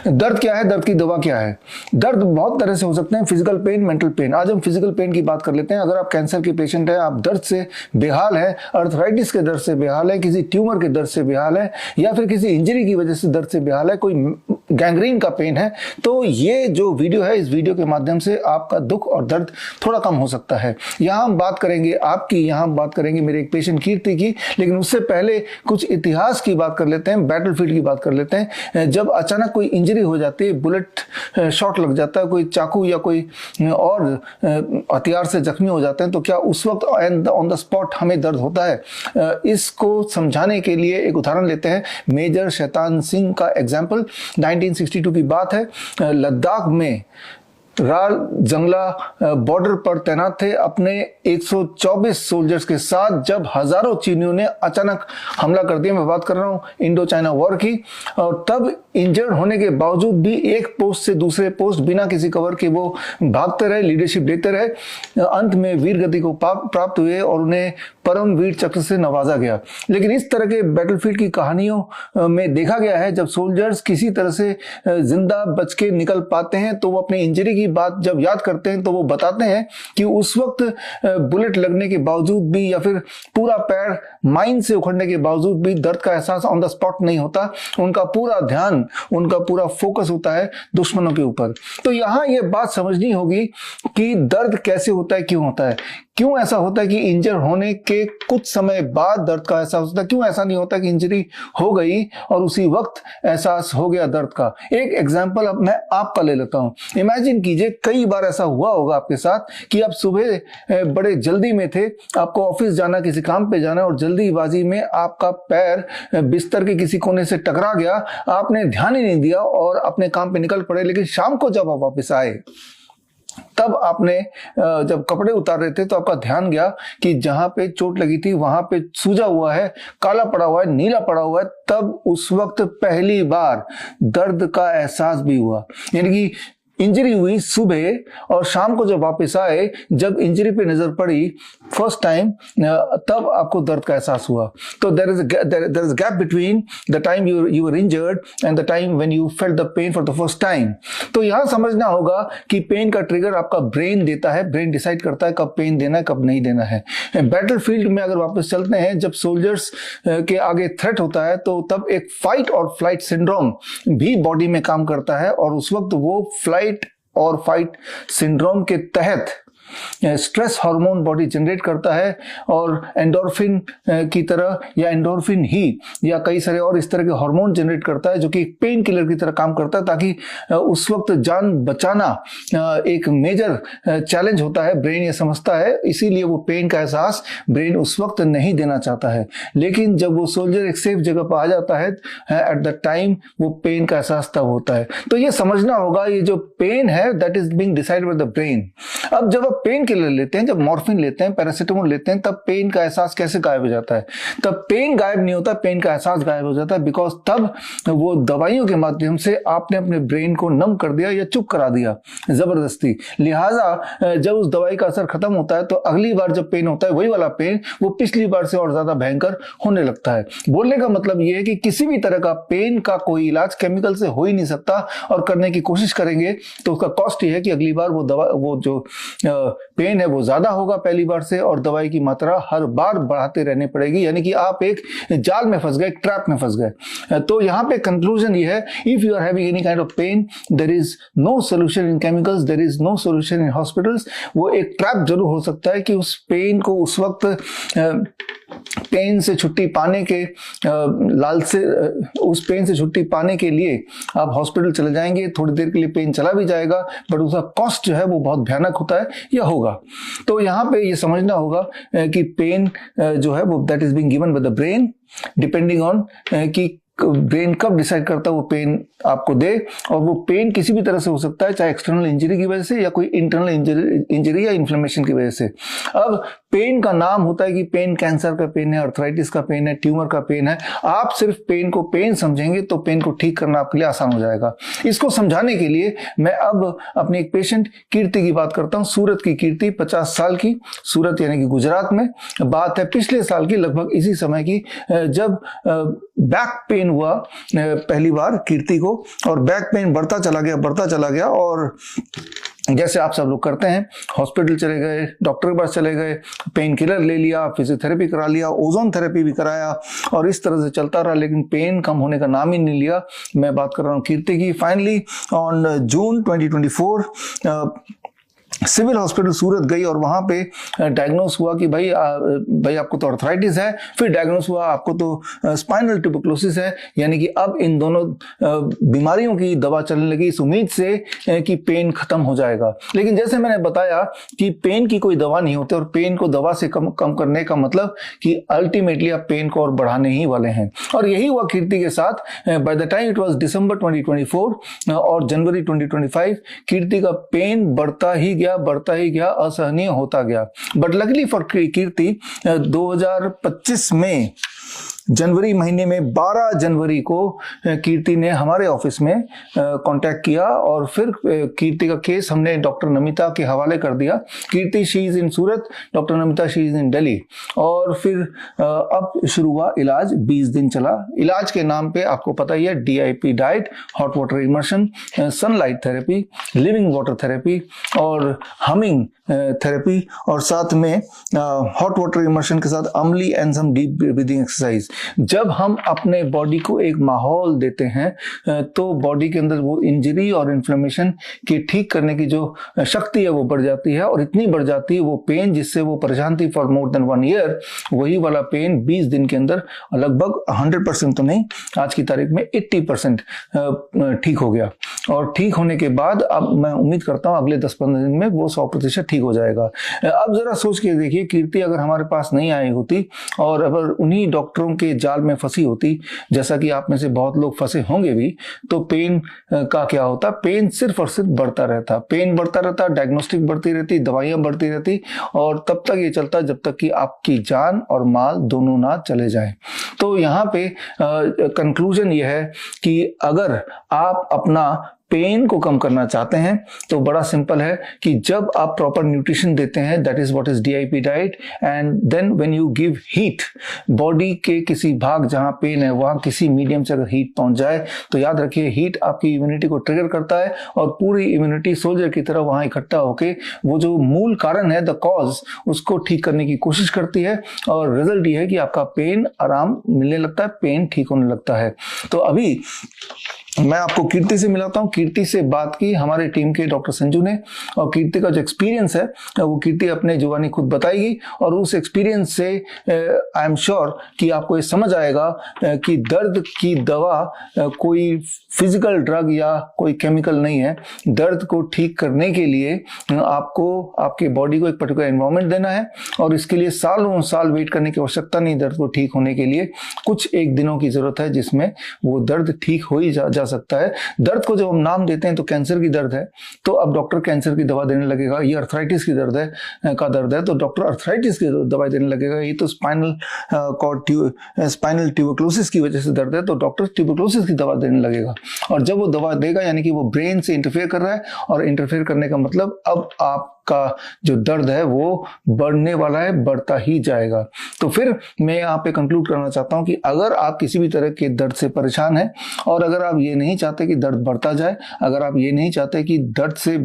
दर्द क्या है, दर्द की दवा क्या है? दर्द बहुत तरह से हो सकते हैं, फिजिकल पेन, मेंटल पेन। आज हम फिजिकल पेन की बात कर लेते हैं। अगर आप कैंसर के पेशेंट हैं, आप दर्द से बेहाल हैं, अर्थराइटिस के दर्द से बेहाल है, किसी ट्यूमर के दर्द से बेहाल है, या फिर किसी इंजरी की वजह से दर्द से बेहाल है, कोई गैंग्रीन का पेन है, तो ये जो वीडियो है, इस वीडियो के माध्यम से आपका दुख और दर्द थोड़ा कम हो सकता है। यहाँ हम बात करेंगे आपकी, यहाँ हम बात करेंगे मेरे एक पेशेंट कीर्ति की, लेकिन उससे पहले कुछ इतिहास की बात कर लेते हैं, बैटलफील्ड की बात कर लेते हैं। जब अचानक कोई इंजरी हो जाती है, बुलेट शॉट लग जाता है, कोई चाकू या कोई और हथियार से जख्मी हो जाते हैं, तो क्या उस वक्त ऑन द स्पॉट हमें दर्द होता है? इसको समझाने के लिए एक उदाहरण लेते हैं, मेजर शैतान सिंह का एग्जाम्पल। 1962 की बात है, लद्दाख में राल जंगला बॉर्डर पर तैनात थे अपने 124 सोल्जर्स के साथ, जब हजारों चीनियों ने अचानक हमला कर दिया। मैं बात कर रहा हूं इंडो चाइना वॉर की। और तब इंजर्ड होने के बावजूद भी एक पोस्ट से दूसरे पोस्ट बिना किसी कवर के वो भागते रहे, लीडरशिप देते रहे। अंत में वीर गति को प्राप्त हुए और उन्हें परम वीर चक्र से नवाजा गया। लेकिन इस तरह के बैटलफील्ड की कहानियों में देखा गया है, जब सोल्जर्स किसी तरह से जिंदा बच के निकल पाते हैं, तो वो अपनी इंजरी की बात जब याद करते हैं तो वो बताते हैं कि उस वक्त बुलेट लगने के बावजूद भी, या फिर पूरा पैर माइन से उखड़ने के बावजूद भी दर्द का एहसास ऑन द स्पॉट नहीं होता। उनका पूरा ध्यान, उनका पूरा फोकस होता है दुश्मनों के ऊपर। तो यहां ये बात समझनी होगी कि दर्द कैसे होता है, क्यों होता है, क्यों ऐसा होता है कि इंजर होने के कुछ समय बाद दर्द का एहसास होता है, क्यों ऐसा नहीं होता कि इंजरी हो गई और उसी वक्त एहसास हो गया दर्द का। एक एग्जांपल अब मैं आपका ले लेता हूं। इमेजिन कीजिए, कई बार ऐसा हुआ होगा आपके साथ कि आप सुबह बड़े जल्दी में थे, आपको ऑफिस जाना, किसी काम पे जाना, और जल्दीबाजी में आपका पैर बिस्तर के किसी कोने से टकरा गया, आपने ध्यान ही नहीं दिया और अपने काम पे निकल पड़े। लेकिन शाम को जब आप वापस आए, तब आपने जब कपड़े उतार रहे थे, तो आपका ध्यान गया कि जहां पे चोट लगी थी वहां पे सूजा हुआ है, काला पड़ा हुआ है, नीला पड़ा हुआ है। तब उस वक्त पहली बार दर्द का एहसास भी हुआ। यानी कि इंजरी हुई सुबह और शाम को जब वापस आए, जब इंजरी पे नजर पड़ी फर्स्ट टाइम, तब आपको दर्द का एहसास हुआ। तो there is gap between the time you were injured and the time when you felt the pain for the first time. तो यहां समझना होगा कि पेन का ट्रिगर आपका ब्रेन देता है, ब्रेन डिसाइड करता है कब पेन देना है, कब नहीं देना है। बैटलफील्ड में अगर वापस चलते हैं, जब सोल्जर्स के आगे थ्रेट होता है, तो तब एक फाइट और फ्लाइट सिंड्रोम भी बॉडी में काम करता है, और उस वक्त वो फ्लाइट और फाइट सिंड्रोम के तहत स्ट्रेस हार्मोन बॉडी जनरेट करता है, और एंडोर्फिन की तरह, या एंडोर्फिन ही, या कई सारे और इस तरह के हार्मोन जनरेट करता है, जो कि पेन किलर की तरह काम करता है, ताकि उस वक्त जान बचाना एक मेजर चैलेंज होता है। ब्रेन ये समझता है, इसीलिए वो पेन का एहसास ब्रेन उस वक्त नहीं देना चाहता है। लेकिन जब वो सोल्जर एक सेफ जगह पर आ जाता है, एट द टाइम वो पेन का एहसास तब होता है। तो ये समझना होगा, ये जो पेन है that is being decided by the brain. अब जब पेन किलर लेते हैं, जब मॉर्फिन लेते हैं, पैरासीटामोल लेते हैं, तब पेन का एहसास कैसे गायब हो जाता है? तब पेन गायब नहीं होता, पेन का एहसास गायब हो जाता है, बिकॉज तब वो दवाइयों के माध्यम से आपने अपने ब्रेन को नम कर दिया या चुप करा दिया जबरदस्ती। लिहाजा जब उस दवाई का असर खत्म होता है, तो अगली बार जब पेन होता है, वही वाला पेन वो पिछली बार से और ज्यादा भयंकर होने लगता है। बोलने का मतलब ये है कि किसी भी तरह का पेन का कोई इलाज केमिकल से हो ही नहीं सकता, और करने की कोशिश करेंगे तो उसका कॉस्ट ये है कि अगली बार वो दवा, वो जो पेन है वो ज्यादा होगा पहली बार से, और दवाई की मात्रा हर बार बढ़ाते रहनी पड़ेगी। यानी कि आप एक जाल में फंस गए, ट्रैप में फंस गए। तो यहां पे कंक्लूजन ये है, if you are having any kind of pain, there is no solution in chemicals, there is no solution in hospitals. वो एक ट्रैप जरूर हो सकता है कि उस पेन को उस वक्त पेन से छुट्टी पाने के उस पेन से छुट्टी पाने के लिए आप हॉस्पिटल चले जाएंगे, थोड़ी देर के लिए पेन चला भी जाएगा, बट उसका कॉस्ट जो है वो बहुत भयानक होता है या होगा। तो यहाँ पे ये समझना होगा कि पेन जो है वो that is being given by the brain, depending on कि ब्रेन कब डिसाइड करता है वो पेन आपको दे। और वो पेन किसी भी तरह से हो सकता है, चाहे एक्सटर्नल इंजरी की वजह से या कोई इंटरनल इंजरी या इन्फ्लेमेशन की वजह से। अब पेन का नाम होता है कि पेन कैंसर का पेन है, अर्थराइटिस का पेन है, ट्यूमर का पेन है। आप सिर्फ पेन को पेन समझेंगे तो पेन को ठीक करना आपके लिए आसान हो जाएगा। इसको समझाने के लिए मैं अब अपनी एक पेशेंट कीर्ति की बात करता हूं। सूरत की कीर्ति, 50 साल की, सूरत यानी कि गुजरात में। बात है पिछले साल की, लगभग इसी समय की, जब बैक पेन हुआ पहली बार कीर्ति को, और बैक पेन बढ़ता चला गया और जैसे आप सब लोग करते हैं, हॉस्पिटल चले गए, डॉक्टर के पास चले गए, पेन किलर ले लिया, फिजियोथेरेपी करा लिया, ओजोन थेरेपी भी कराया, और इस तरह से चलता रहा, लेकिन पेन कम होने का नाम ही नहीं लिया। मैं बात कर रहा हूँ कीर्ति की। Finally on June 2024 civil hospital Surat गई और वहां पे डायग्नोस हुआ कि भाई आपको तो अर्थराइटिस है। फिर डायग्नोस हुआ आपको तो स्पाइनल ट्यूबरक्लोसिस है, यानी कि अब इन दोनों बीमारियों की दवा चलने लगी इस उम्मीद से कि पेन खत्म हो जाएगा। लेकिन जैसे मैंने बताया कि पेन की कोई दवा नहीं होती, और पेन को दवा से कम करने का मतलब कि अल्टीमेटली आप पेन को और बढ़ाने ही वाले हैं। और यही हुआ कीर्ति के साथ। By the time it was December 2024 और जनवरी 2025 कीर्ति का पेन बढ़ता ही गया, असहनीय होता गया। बट लकीली फॉर कीर्ति 2025 में जनवरी महीने में 12 जनवरी को कीर्ति ने हमारे ऑफिस में कांटेक्ट किया, और फिर कीर्ति का केस हमने डॉक्टर नमिता के हवाले कर दिया। Kirti she is in Surat, doctor Namita she is in Delhi. और फिर अब शुरू हुआ इलाज। 20 दिन चला। इलाज के नाम पे आपको पता ही है, DIP diet, hot water immersion, sunlight therapy, living water therapy और हमिंग थेरेपी, और साथ में हॉट वाटर इमर्शन के साथ अमली and some deep breathing exercise. जब हम अपने बॉडी को एक माहौल देते हैं तो बॉडी के अंदर वो इंजरी और इन्फ्लेमेशन के ठीक करने की जो शक्ति है वो बढ़ जाती है, और इतनी बढ़ जाती है वो पेन जिससे वो परेशान थी फॉर मोर देन 1 ईयर, वही वाला पेन 20 दिन के अंदर लगभग 100% तो नहीं, आज की तारीख में 80% ठीक हो गया। और ठीक होने के बाद अब मैं उम्मीद करता हूं अगले 10-15 दिन में वो 100% ठीक हो जाएगा। अब जरा सोच के देखिए, कीर्ति अगर हमारे पास नहीं आई होती और अगर उन्हीं डॉक्टरों के जाल में फंसी होती, जैसा कि आप में से बहुत लोग फंसे होंगे भी, तो पेन का क्या होता? पेन सिर्फ और सिर्फ बढ़ता रहता, डायग्नोस्टिक बढ़ती रहती, दवाइयां बढ़ती रहती, और तब तक ये चलता जब तक कि आपकी जान और माल दोनों ना चले जाए। तो यहाँ पे कंक्लूजन ये है कि अगर आप अपना पेन को कम करना चाहते हैं तो बड़ा सिंपल है कि जब आप प्रॉपर न्यूट्रिशन देते हैं, that is what is DIP diet, and then when you give heat, body के किसी भाग जहां पेन है वहां किसी मीडियम से अगर हीट पहुंच जाए तो याद रखिए हीट आपकी इम्यूनिटी को ट्रिगर करता है, और पूरी इम्यूनिटी सोल्जर की तरह वहां इकट्ठा होके वो जो मूल कारण है, द कॉज, उसको ठीक करने की कोशिश करती है, और रिजल्ट ये है कि आपका पेन आराम मिलने लगता है, पेन ठीक होने लगता है। तो अभी मैं आपको कीर्ति से मिलाता हूँ। कीर्ति से बात की हमारे टीम के डॉक्टर संजू ने, और कीर्ति का जो एक्सपीरियंस है वो कीर्ति अपने जुबानी खुद बताएगी, और उस एक्सपीरियंस से आई एम श्योर कि आपको ये समझ आएगा कि दर्द की दवा कोई फिजिकल ड्रग या कोई केमिकल नहीं है। दर्द को ठीक करने के लिए आपको आपके बॉडी को एक पर्टिकुलर एनवायरनमेंट देना है, और इसके लिए सालों साल वेट करने की आवश्यकता नहीं। दर्द को ठीक होने के लिए कुछ एक दिनों की जरूरत है जिसमें वो दर्द ठीक हो ही जा सकता है। दर्द को जब हम नाम देते हैं तो कैंसर की दर्द है, तो अब डॉक्टर कैंसर की दवा देने लगेगा। ये अर्थराइटिस की दर्द है तो डॉक्टर अर्थराइटिस की दवाई देने लगेगा। ये तो स्पाइनल ट्यूबरक्लोसिस की वजह से दर्द है, तो डॉक्टर ट्यूबरक्लोसिस की दवा देने लगेगा। और जब वो दवा देगा यानी कि वो ब्रेन से इंटरफेयर कर रहा है, और इंटरफेयर करने का मतलब अब आपका जो दर्द है वो बढ़ने वाला है, बढ़ता ही जाएगा। तो फिर मैं यहाँ पे कंक्लूड करना चाहता हूँ कि अगर आप किसी भी तरह के दर्द से परेशान हैं, और अगर आप ये नहीं चाहते कि दर्द बढ़ता जाए, अगर आप ये नहीं चाहते कि दर्द से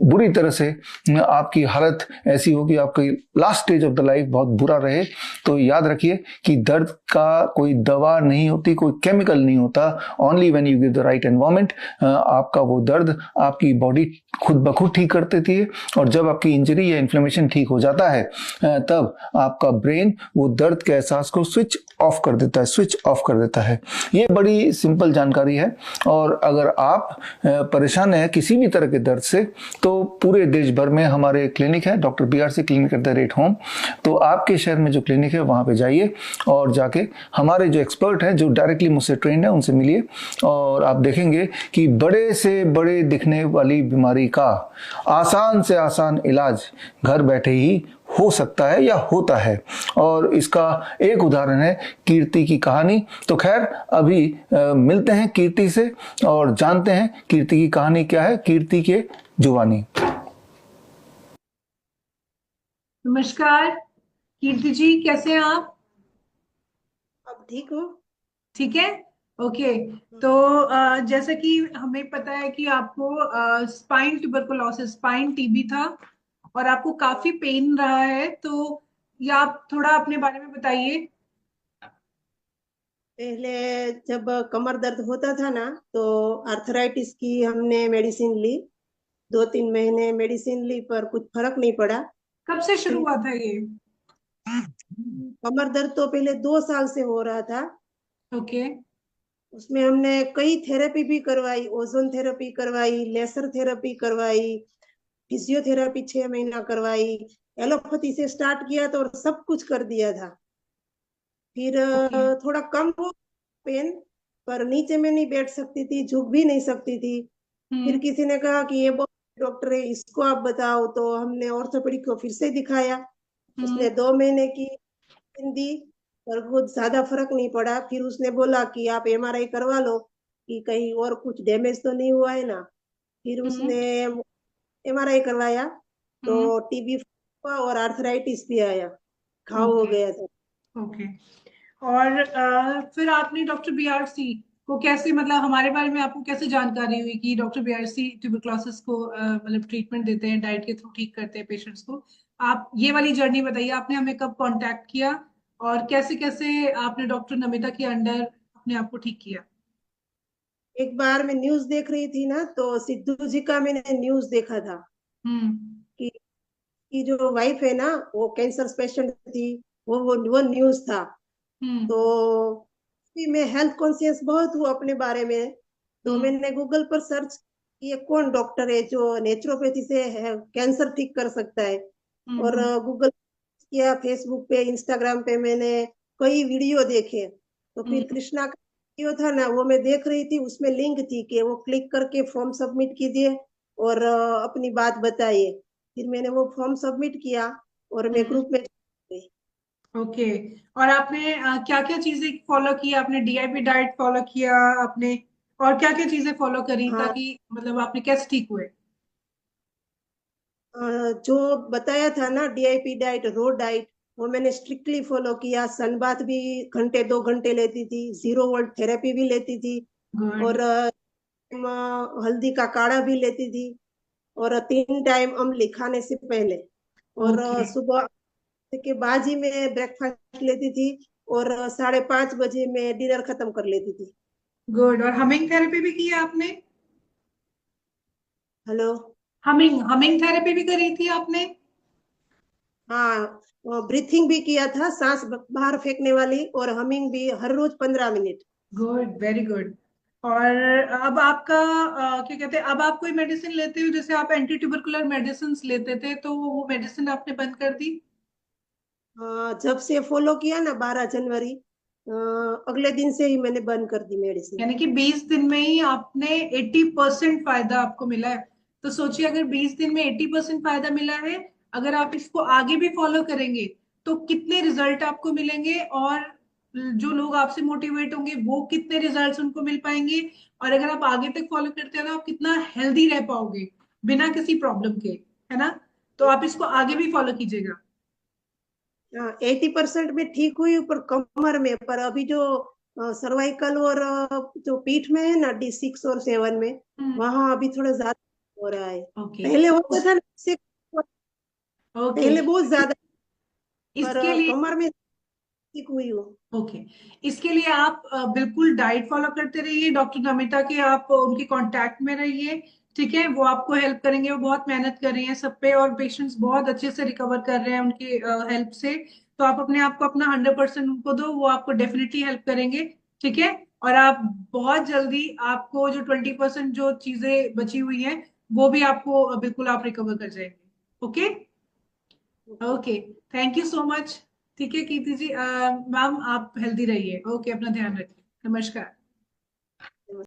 बुरी तरह से आपकी हालत ऐसी हो कि आपकी last stage of the life बहुत बुरा रहे, तो याद रखिए कि दर्द का कोई दवा नहीं होती, कोई केमिकल नहीं होता। Only when you give the right environment आपका वो दर्द आपकी बॉडी खुद ब खुद ठीक कर देती है, और जब आपकी इंजरी या इन्फ्लेमेशन ठीक हो जाता है तब आपका ब्रेन वो दर्द के एहसास को स्विच ऑफ कर देता है। ये बड़ी सिंपल जानकारी है, और अगर आप परेशान हैं किसी भी तरह के दर्द से, तो पूरे देश भर में हमारे क्लिनिक है, डॉक्टर BRC क्लिनिक @home। तो आपके शहर में जो क्लिनिक है वहाँ पे जाइए, और जाके हमारे जो एक्सपर्ट हैं जो डायरेक्टली मुझसे ट्रेंड है उनसे मिलिए, और आप देखेंगे कि बड़े से बड़े दिखने वाली बीमारी का आसान आसान से आसान इलाज घर बैठे ही हो सकता है या होता है। और इसका एक उदाहरण है कीर्ति की कहानी। तो खैर अभी मिलते हैं कीर्ति से और जानते हैं कीर्ति की कहानी क्या है, कीर्ति के जुबानी। नमस्कार कीर्ति जी, कैसे हैं आप? अब ठीक हो? ठीक है। ओके। तो जैसे कि हमें पता है कि आपको स्पाइन ट्यूबरकुलोसिस, स्पाइन टीबी था और आपको काफी पेन रहा है, तो या आप थोड़ा अपने बारे में बताइए। पहले जब कमर दर्द होता था ना, तो आर्थराइटिस की हमने मेडिसिन ली। 2-3 महीने मेडिसिन ली पर कुछ फर्क नहीं पड़ा। कब से शुरू हुआ था ये? कमर दर्द तो पहले 2 साल से हो रहा था। ओके। उसमें हमने कई थेरेपी भी करवाई, ओजोन थेरेपी करवाई, लेसर थेरेपी करवाई, फिजियोथेरेपी 6 महीना करवाई। एलोपैथी से स्टार्ट किया तो और सब कुछ कर दिया था। फिर ओके। थोड़ा कम हो पेन, पर नीचे में नहीं बैठ सकती थी, झुक भी नहीं सकती थी। फिर हम्म। किसी ने कहा कि ये बहुत डॉक्टर है, इसको आप बताओ, तो हमने ऑर्थोपेडिक को फिर से दिखाया। हम्म। उसने 2 महीने की मेडिसिन दी पर कुछ ज्यादा फर्क नहीं पड़ा। फिर उसने बोला कि आप एमआरआई करवा लो कि कहीं और कुछ डैमेज तो नहीं हुआ है ना। फिर हम्म। उसने एमआरआई करवाया तो हम्म। टीबी हुआ और आर्थराइटिस भी आया, घाव हो ओके। गया था। ओके। और फिर आपने डॉक्टर बीआरसी को कैसे, मतलब हमारे बारे में आपको कैसे जानकारी हुई कि डॉक्टर बीआरसी ट्यूबरकुलोसिस को मतलब ट्रीटमेंट देते हैं, डाइट के थ्रू ठीक करते हैं पेशेंट्स को? आप ये वाली जर्नी बताइए, आपने हमें कब कांटेक्ट किया और कैसे कैसे आपने डॉक्टर नमिता के अंडर अपने आप को ठीक किया? एक बार मैं न्यूज देख रही थी ना, तो सिद्धू जी का मैंने न्यूज देखा था हम्म। कि जो वाइफ है ना, वो कैंसर पेशेंट थी। वो न्यूज था। हम्म। तो भी मैं हेल्थ कॉन्शियस बहुत हूँ अपने बारे में। तो हम्म। मैंने गूगल पर सर्च, ये कौन डॉक्टर है जो नेचुरोपैथी से कैंसर ठीक कर सकता है। और हम्म। गूगल किया, फेसबुक पे, इंस्टाग्राम पे मैंने कई वीडियो देखे। तो हम्म। फिर कृष्णा का वीडियो था ना, वो मैं देख रही थी, उसमें लिंक थी कि वो क्लिक करके फॉर्म सबमिट कीजिए और अपनी बात बताइए। फिर मैंने वो फॉर्म सबमिट किया और मैं हम्म। ग्रुप में गई। ओके। और आपने क्या क्या चीजें फॉलो की? आपने डीआईपी डाइट फॉलो किया आपने, और क्या क्या चीजें फॉलो करी हाँ, ताकि मतलब आपने कैसे ठीक हुए? जो बताया था ना, डीआईपी डाइट, रो डाइट, वो मैंने स्ट्रिक्टली फॉलो किया। सनबाथ भी घंटे 2 घंटे लेती थी, 0 वोल्ट थेरेपी भी लेती थी गुड। और हल्दी का काढ़ा भी लेती थी और 3 टाइम अम्ली खाने से पहले। और ओके। सुबह के बाद ही मैं ब्रेकफास्ट लेती थी और 5:30 बजे मैं डिनर खत्म कर लेती थी। गुड। और हमिंग थेरेपी भी की है आपने? हेलो। हमिंग हमिंग थेरेपी भी करी थी आपने? हाँ, ब्रीथिंग भी किया था, सांस बाहर फेंकने वाली, और हमिंग भी हर रोज 15 मिनट। Good, very good. और अब आपका क्या कहते हैं, अब आप कोई मेडिसिन लेते हो? जैसे आप एंटी ट्यूबरकुलर मेडिसिन लेते थे, तो वो मेडिसिन आपने बंद कर दी? जब से फॉलो किया ना, 12 जनवरी, अगले दिन से ही मैंने बंद कर दी मेडिसिन। यानी कि 20 दिन में ही आपने 80% फायदा आपको मिला है। तो सोचिए, अगर 20 दिन में 80% फायदा मिला है, अगर आप इसको आगे भी फॉलो करेंगे तो कितने रिजल्ट आपको मिलेंगे, और जो लोग आपसे मोटिवेट होंगे वो कितने रिजल्ट्स उनको मिल पाएंगे। और अगर आप आगे तक फॉलो करते हैं तो आप कितना हेल्दी रह पाओगे बिना किसी प्रॉब्लम के, है ना? तो आप इसको आगे भी फॉलो कीजिएगा। 80% में ठीक हुई, पर कमर में, पर अभी जो सर्वाइकल और जो पीठ में है ना, D6 और 7 में, हम्म। वहां अभी थोड़ा ज्यादा हो रहा है। ओके। पहले होता था ना, ओके। पहले बहुत ज्यादा, पर इसके लिए कमर में ठीक हुई हो। ओके, इसके लिए आप बिल्कुल डाइट फॉलो करते रहिए, डॉक्टर नमिता के आप उनके कांटेक्ट में रहिए। ठीक है, वो आपको हेल्प करेंगे, वो बहुत मेहनत कर रही हैं सब पे और पेशेंट्स बहुत अच्छे से रिकवर कर रहे हैं उनके हेल्प से। तो आप अपने आप को अपना 100% उनको दो, वो आपको डेफिनेटली हेल्प करेंगे। ठीक है। और आप बहुत जल्दी, आपको जो 20% जो चीजें बची हुई हैं वो भी आपको बिल्कुल आप रिकवर कर जाएंगे। Okay. Okay. Okay. Thank you so much. ठीक है कीर्ति जी, मैम आप हेल्दी रहिए। ओके, अपना ध्यान रखिए। नमस्कार।